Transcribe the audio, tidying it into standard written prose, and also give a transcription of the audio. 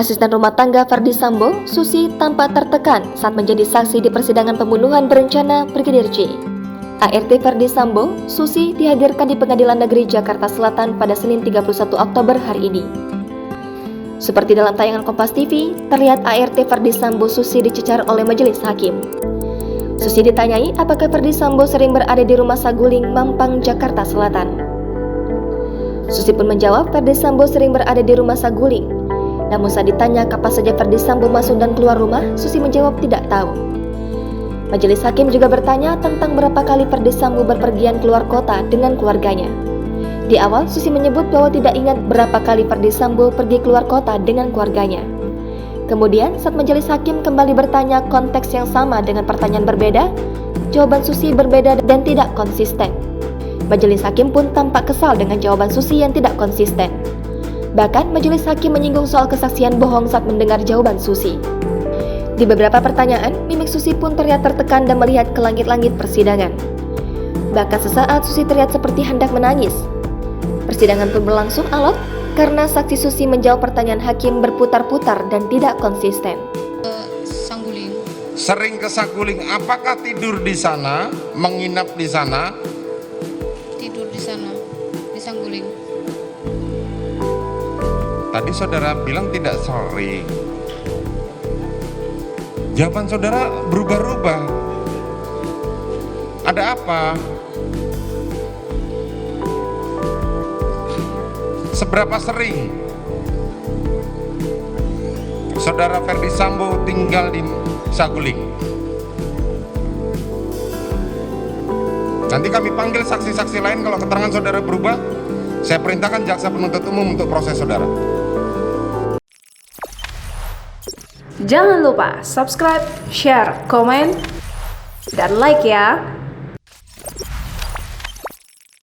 Asisten rumah tangga Ferdy Sambo, Susi, tampak tertekan saat menjadi saksi di persidangan pembunuhan berencana Brigadir J. ART Ferdy Sambo, Susi dihadirkan di Pengadilan Negeri Jakarta Selatan pada Senin 31 Oktober hari ini. Seperti dalam tayangan Kompas TV, terlihat ART Ferdy Sambo Susi dicecar oleh majelis hakim. Susi ditanyai apakah Ferdy Sambo sering berada di Rumah Saguling, Mampang, Jakarta Selatan. Susi pun menjawab Ferdy Sambo sering berada di Rumah Saguling. Namun saat ditanya kapan saja Ferdy Sambo masuk dan keluar rumah, Susi menjawab tidak tahu. Majelis hakim juga bertanya tentang berapa kali Ferdy Sambo berpergian keluar kota dengan keluarganya. Di awal, Susi menyebut bahwa tidak ingat berapa kali Ferdy Sambo pergi keluar kota dengan keluarganya. Kemudian, saat majelis hakim kembali bertanya konteks yang sama dengan pertanyaan berbeda, jawaban Susi berbeda dan tidak konsisten. Majelis hakim pun tampak kesal dengan jawaban Susi yang tidak konsisten. Bahkan, majelis hakim menyinggung soal kesaksian bohong saat mendengar jawaban Susi. Di beberapa pertanyaan, mimik Susi pun terlihat tertekan dan melihat ke langit-langit persidangan. Bahkan sesaat Susi terlihat seperti hendak menangis. Persidangan pun berlangsung alot karena saksi Susi menjawab pertanyaan hakim berputar-putar dan tidak konsisten. Saguling. Sering ke Saguling, apakah tidur di sana, menginap di sana? Tidur di sana, di Saguling. Tadi saudara bilang tidak sering. Jawaban saudara berubah-ubah. Ada apa? Seberapa sering saudara Ferdy Sambo tinggal di Saguling? Nanti kami panggil saksi-saksi lain, kalau keterangan saudara berubah, saya perintahkan jaksa penuntut umum untuk proses saudara. Jangan lupa subscribe, share, komen, dan like ya.